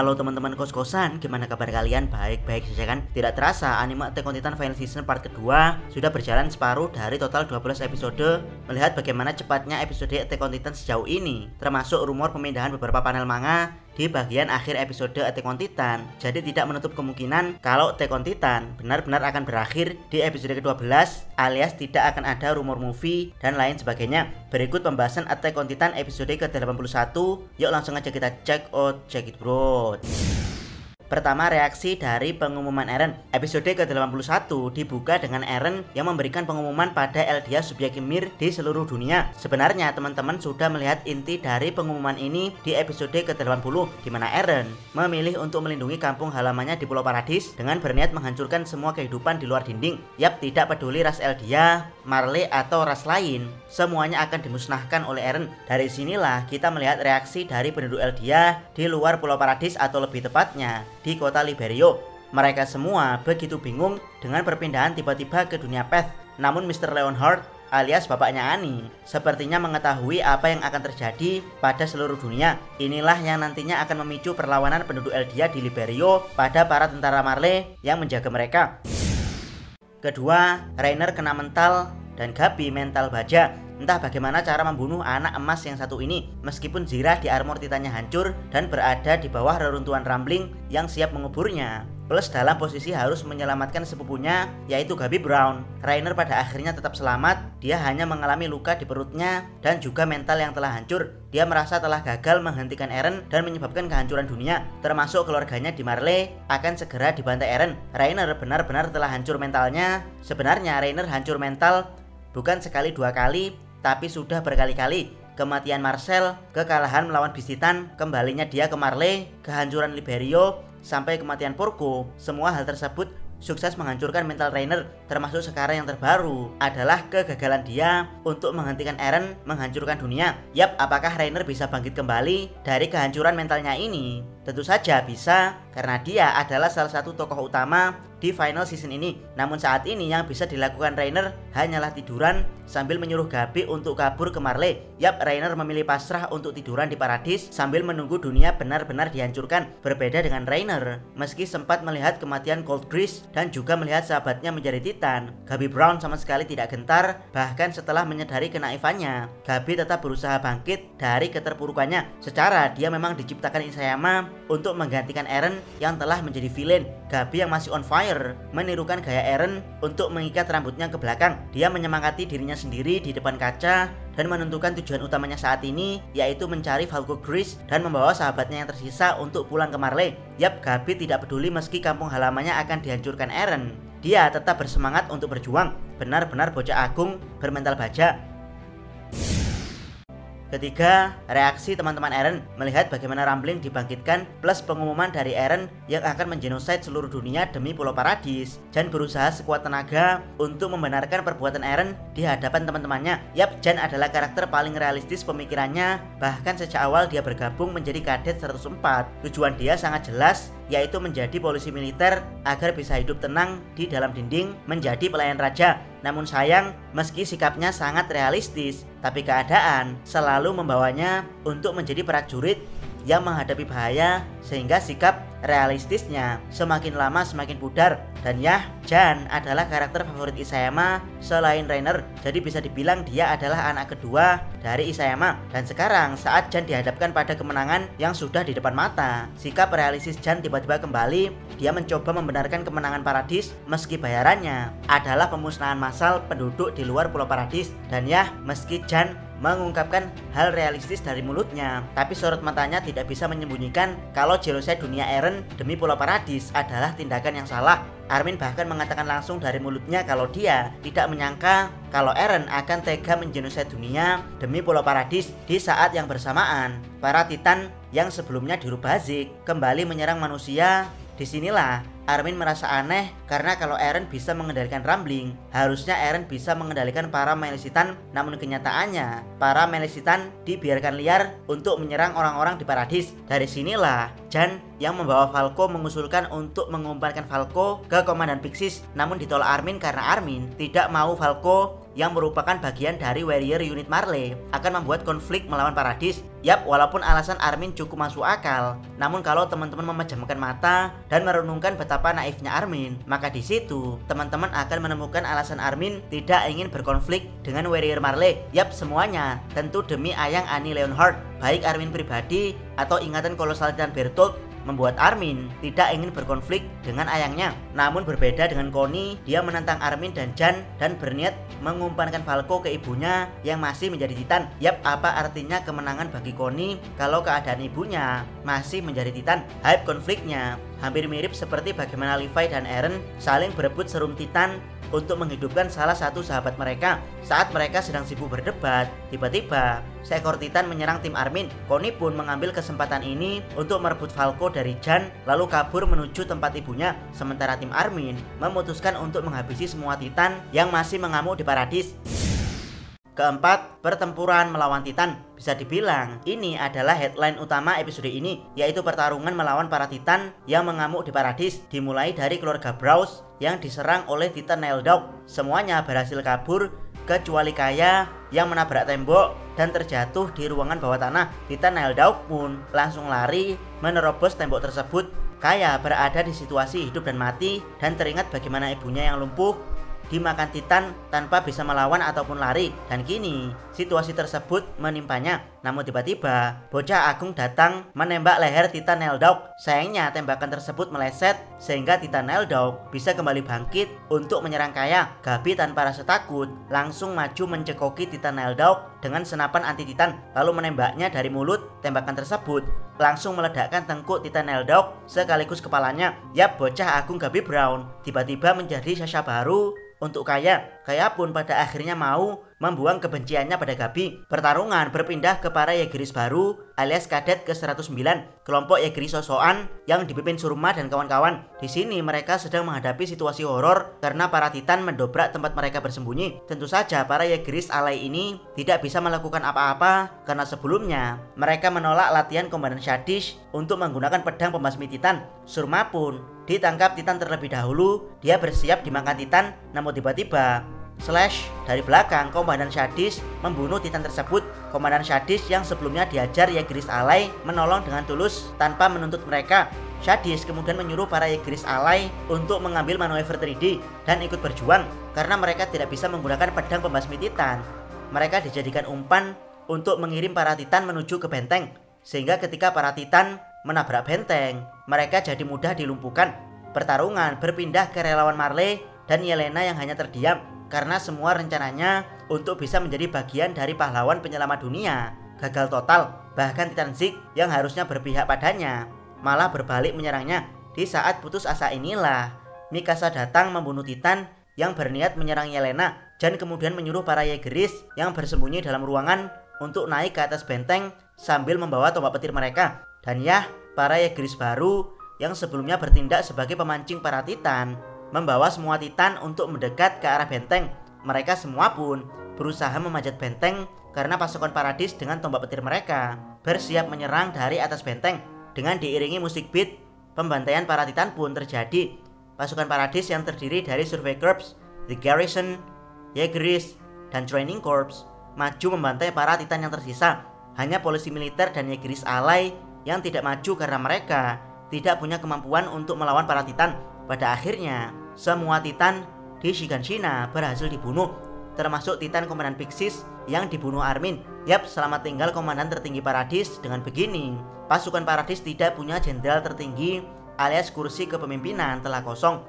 Halo teman-teman kos-kosan, gimana kabar kalian? Baik-baik saja kan? Tidak terasa anime Attack on Titan Final Season part kedua sudah berjalan separuh dari total 12 episode. Melihat bagaimana cepatnya episode Attack on Titan sejauh ini, termasuk rumor pemindahan beberapa panel manga di bagian akhir episode Attack on Titan. Jadi tidak menutup kemungkinan kalau Attack on Titan benar-benar akan berakhir di episode ke-12 alias tidak akan ada rumor movie dan lain sebagainya. Berikut pembahasan Attack on Titan episode ke-81. Yuk langsung aja kita check it bro. Pertama, reaksi dari pengumuman Eren. Episode ke-81 dibuka dengan Eren yang memberikan pengumuman pada Eldia Subyekimir di seluruh dunia. Sebenarnya teman-teman sudah melihat inti dari pengumuman ini di episode ke-80, di mana Eren memilih untuk melindungi kampung halamannya di Pulau Paradis dengan berniat menghancurkan semua kehidupan di luar dinding. Yap, tidak peduli ras Eldia, Marley atau ras lain, semuanya akan dimusnahkan oleh Eren. Dari sinilah kita melihat reaksi dari penduduk Eldia di luar Pulau Paradis atau lebih tepatnya di kota Liberio. Mereka semua begitu bingung dengan perpindahan tiba-tiba ke dunia Path. Namun Mr. Leonhardt alias bapaknya Annie sepertinya mengetahui apa yang akan terjadi pada seluruh dunia. Inilah yang nantinya akan memicu perlawanan penduduk Eldia di Liberio pada para tentara Marley yang menjaga mereka. Kedua, Reiner kena mental dan Gabi mental baja. Entah bagaimana cara membunuh anak emas yang satu ini, meskipun zirah di armor titannya hancur dan berada di bawah reruntuhan Rumbling yang siap menguburnya. Plus dalam posisi harus menyelamatkan sepupunya yaitu Gabi Brown. Reiner pada akhirnya tetap selamat, dia hanya mengalami luka di perutnya dan juga mental yang telah hancur. Dia merasa telah gagal menghentikan Eren dan menyebabkan kehancuran dunia, termasuk keluarganya di Marley akan segera dibantai Eren. Reiner benar-benar telah hancur mentalnya. Sebenarnya Reiner hancur mental bukan sekali dua kali, tapi sudah berkali-kali. Kematian Marcel, kekalahan melawan Beast Titan, kembalinya dia ke Marley, kehancuran Liberio, sampai kematian Porco. Semua hal tersebut sukses menghancurkan mental Reiner, termasuk sekarang yang terbaru adalah kegagalan dia untuk menghentikan Eren menghancurkan dunia. Yap, apakah Reiner bisa bangkit kembali dari kehancuran mentalnya ini? Tentu saja bisa, karena dia adalah salah satu tokoh utama di final season ini. Namun saat ini yang bisa dilakukan Reiner hanyalah tiduran sambil menyuruh Gabi untuk kabur ke Marley. Yap, Reiner memilih pasrah untuk tiduran di Paradis sambil menunggu dunia benar-benar dihancurkan. Berbeda dengan Reiner, meski sempat melihat kematian Cold Breeze dan juga melihat sahabatnya menjadi Titan, Gabi Brown sama sekali tidak gentar. Bahkan setelah menyadari kenaifannya, Gabi tetap berusaha bangkit dari keterpurukannya. Secara dia memang diciptakan Isayama untuk menggantikan Eren yang telah menjadi villain. Gabi yang masih on fire menirukan gaya Eren untuk mengikat rambutnya ke belakang. Dia menyemangati dirinya sendiri di depan kaca dan menentukan tujuan utamanya saat ini, yaitu mencari Falco Grease dan membawa sahabatnya yang tersisa untuk pulang ke Marley. Yap, Gabi tidak peduli meski kampung halamannya akan dihancurkan Eren. Dia tetap bersemangat untuk berjuang. Benar-benar bocah agung bermental baja. Ketiga, reaksi teman-teman Eren melihat bagaimana Rumbling dibangkitkan plus pengumuman dari Eren yang akan menjenosid seluruh dunia demi Pulau Paradis. Jan berusaha sekuat tenaga untuk membenarkan perbuatan Eren di hadapan teman-temannya. Yap, Jan adalah karakter paling realistis pemikirannya, bahkan sejak awal dia bergabung menjadi Kadet 104. Tujuan dia sangat jelas, yaitu menjadi polisi militer agar bisa hidup tenang di dalam dinding menjadi pelayan raja. Namun sayang, meski sikapnya sangat realistis, tapi keadaan selalu membawanya untuk menjadi prajurit yang menghadapi bahaya, sehingga sikap realistisnya semakin lama semakin pudar. Dan ya, Jan adalah karakter favorit Isayama selain Reiner, jadi bisa dibilang dia adalah anak kedua dari Isayama. Dan sekarang saat Jan dihadapkan pada kemenangan yang sudah di depan mata, sikap realistis Jan tiba-tiba kembali. Dia mencoba membenarkan kemenangan Paradis meski bayarannya adalah pemusnahan massal penduduk di luar Pulau Paradis. Dan ya, meski Jan mengungkapkan hal realistis dari mulutnya, tapi sorot matanya tidak bisa menyembunyikan kalau genocide dunia Eren demi Pulau Paradis adalah tindakan yang salah. Armin bahkan mengatakan langsung dari mulutnya kalau dia tidak menyangka kalau Eren akan tega mengenosida dunia demi Pulau Paradis. Di saat yang bersamaan, para Titan yang sebelumnya dirubah Zik kembali menyerang manusia. Disinilah Armin merasa aneh karena kalau Eren bisa mengendalikan Rumbling, harusnya Eren bisa mengendalikan para Melisitan. Namun kenyataannya para Melisitan dibiarkan liar untuk menyerang orang-orang di Paradis. Dari sinilah Jan yang membawa Falco mengusulkan untuk mengumpankan Falco ke Komandan Pixis. Namun ditolak Armin karena Armin tidak mau Falco yang merupakan bagian dari warrior unit Marley akan membuat konflik melawan Paradis. Yap, walaupun alasan Armin cukup masuk akal, namun kalau teman-teman memejamkan mata dan merenungkan betapa naifnya Armin, maka di situ teman-teman akan menemukan alasan Armin tidak ingin berkonflik dengan warrior Marley. Yap, semuanya tentu demi ayang Annie Leonhardt, baik Armin pribadi atau ingatan kolosal Titan Bertolt membuat Armin tidak ingin berkonflik dengan ayangnya. Namun berbeda dengan Connie, dia menentang Armin dan Jan dan berniat mengumpankan Falco ke ibunya yang masih menjadi Titan. Yap, apa artinya kemenangan bagi Connie kalau keadaan ibunya masih menjadi Titan? Hype konfliknya hampir mirip seperti bagaimana Levi dan Eren saling berebut serum Titan untuk menghidupkan salah satu sahabat mereka. Saat mereka sedang sibuk berdebat, tiba-tiba seekor Titan menyerang tim Armin. Connie pun mengambil kesempatan ini untuk merebut Falco dari Jan lalu kabur menuju tempat ibunya. Sementara tim Armin memutuskan untuk menghabisi semua Titan yang masih mengamuk di Paradis. Keempat, pertempuran melawan Titan. Bisa dibilang ini adalah headline utama episode ini, yaitu pertarungan melawan para Titan yang mengamuk di Paradis. Dimulai dari keluarga Browse yang diserang oleh Titan Nilldog. Semuanya berhasil kabur kecuali Kaya yang menabrak tembok dan terjatuh di ruangan bawah tanah. Titan Nilldog pun langsung lari menerobos tembok tersebut. Kaya berada di situasi hidup dan mati dan teringat bagaimana ibunya yang lumpuh dimakan Titan tanpa bisa melawan ataupun lari, dan kini situasi tersebut menimpanya. Namun tiba-tiba bocah agung datang menembak leher Titan Nilldog. Sayangnya tembakan tersebut meleset sehingga Titan Nilldog bisa kembali bangkit untuk menyerang Kaya. Gabi tanpa rasa takut langsung maju mencekoki Titan Nilldog dengan senapan anti Titan lalu menembaknya dari mulut. Tembakan tersebut langsung meledakkan tengkuk Titan Nilldog sekaligus kepalanya. Yap, bocah agung Gabi Brown tiba-tiba menjadi Sasha baru untuk Kaya. Kaya pun pada akhirnya mau membuang kebenciannya pada Gabi. Pertarungan berpindah ke para Yegeris baru alias kadet ke-109, kelompok Yegeris sosokan yang dipimpin Surma dan kawan-kawan. Di sini mereka sedang menghadapi situasi horor karena para Titan mendobrak tempat mereka bersembunyi. Tentu saja para Yegeris alay ini tidak bisa melakukan apa-apa karena sebelumnya mereka menolak latihan Komandan Shadish untuk menggunakan pedang pembasmi Titan. Surma pun ditangkap Titan terlebih dahulu. Dia bersiap dimakan Titan, namun tiba-tiba Slash dari belakang Komandan Shadish membunuh Titan tersebut. Komandan Shadish yang sebelumnya diajar Yegeris alay menolong dengan tulus tanpa menuntut mereka. Shadish kemudian menyuruh para Yegeris alay untuk mengambil manuver 3D dan ikut berjuang karena mereka tidak bisa menggunakan pedang pembasmi Titan. Mereka dijadikan umpan untuk mengirim para Titan menuju ke benteng, sehingga ketika para Titan menabrak benteng, mereka jadi mudah dilumpuhkan. Pertarungan berpindah ke relawan Marley dan Yelena yang hanya terdiam karena semua rencananya untuk bisa menjadi bagian dari pahlawan penyelamat dunia gagal total. Bahkan Titan Zeke yang harusnya berpihak padanya malah berbalik menyerangnya. Di saat putus asa inilah Mikasa datang membunuh Titan yang berniat menyerang Yelena. Jan kemudian menyuruh para Yegeris yang bersembunyi dalam ruangan untuk naik ke atas benteng sambil membawa tombak petir mereka. Dan ya, para Yegeris baru yang sebelumnya bertindak sebagai pemancing para Titan membawa semua Titan untuk mendekat ke arah benteng. Mereka semua pun berusaha memanjat benteng karena pasukan Paradis dengan tombak petir mereka bersiap menyerang dari atas benteng. Dengan diiringi musik beat, pembantaian para Titan pun terjadi. Pasukan Paradis yang terdiri dari Survey Corps, The Garrison, Yegeris, dan Training Corps maju membantai para Titan yang tersisa. Hanya polisi militer dan Yegeris alay yang tidak maju karena mereka tidak punya kemampuan untuk melawan para Titan. Pada akhirnya semua Titan di Shiganshina berhasil dibunuh, termasuk Titan Komandan Pixis yang dibunuh Armin. Yap, selamat tinggal Komandan tertinggi Paradis. Dengan begini, pasukan Paradis tidak punya jenderal tertinggi alias kursi kepemimpinan telah kosong.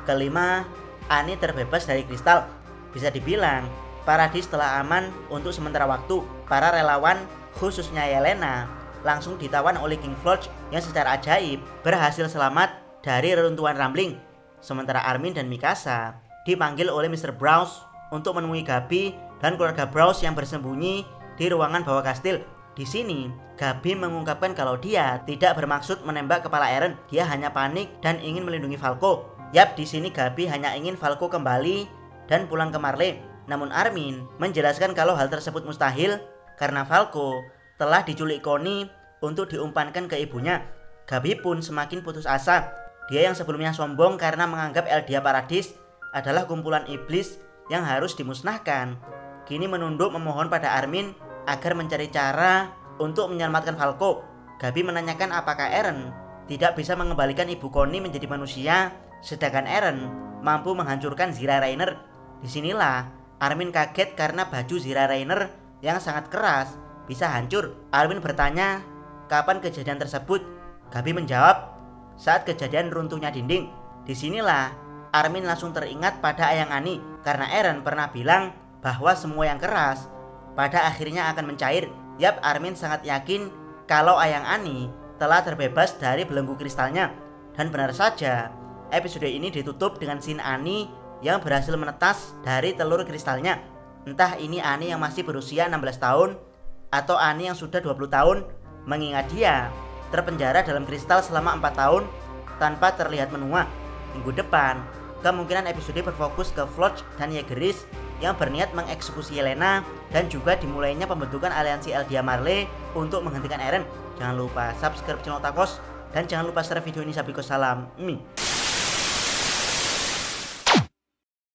Kelima, Annie terbebas dari kristal. Bisa dibilang Paradis telah aman untuk sementara waktu. Para relawan, khususnya Yelena, langsung ditawan oleh King Floch yang secara ajaib berhasil selamat dari reruntuhan Rumbling. Sementara Armin dan Mikasa dipanggil oleh Mr. Browse untuk menemui Gabi dan keluarga Browse yang bersembunyi di ruangan bawah kastil. Di sini, Gabi mengungkapkan kalau dia tidak bermaksud menembak kepala Eren. Dia hanya panik dan ingin melindungi Falco. Yap, di sini Gabi hanya ingin Falco kembali dan pulang ke Marley. Namun Armin menjelaskan kalau hal tersebut mustahil karena Falco telah diculik Connie untuk diumpankan ke ibunya. Gabi pun semakin putus asa. Dia yang sebelumnya sombong karena menganggap Eldia Paradis adalah kumpulan iblis yang harus dimusnahkan. Kini menunduk memohon pada Armin agar mencari cara untuk menyelamatkan Falco. Gabi menanyakan apakah Eren tidak bisa mengembalikan Ibu Connie menjadi manusia, sedangkan Eren mampu menghancurkan Zira Rainer. Disinilah Armin kaget karena baju Zira Rainer yang sangat keras bisa hancur. Armin bertanya kapan kejadian tersebut. Gabi menjawab saat kejadian runtuhnya dinding. Disinilah Armin langsung teringat pada Ayang Ani karena Eren pernah bilang bahwa semua yang keras pada akhirnya akan mencair. Yap, Armin sangat yakin kalau Ayang Ani telah terbebas dari belenggu kristalnya. Dan benar saja, episode ini ditutup dengan scene Ani yang berhasil menetas dari telur kristalnya. Entah ini Ani yang masih berusia 16 tahun atau Ani yang sudah 20 tahun, mengingat dia terpenjara dalam kristal selama 4 tahun tanpa terlihat menua. Minggu depan, kemungkinan episode berfokus ke Floch dan Jaehaerys yang berniat mengeksekusi Yelena dan juga dimulainya pembentukan aliansi Eldia Marley untuk menghentikan Eren. Jangan lupa subscribe channel Otakos dan jangan lupa share video ini. Salam.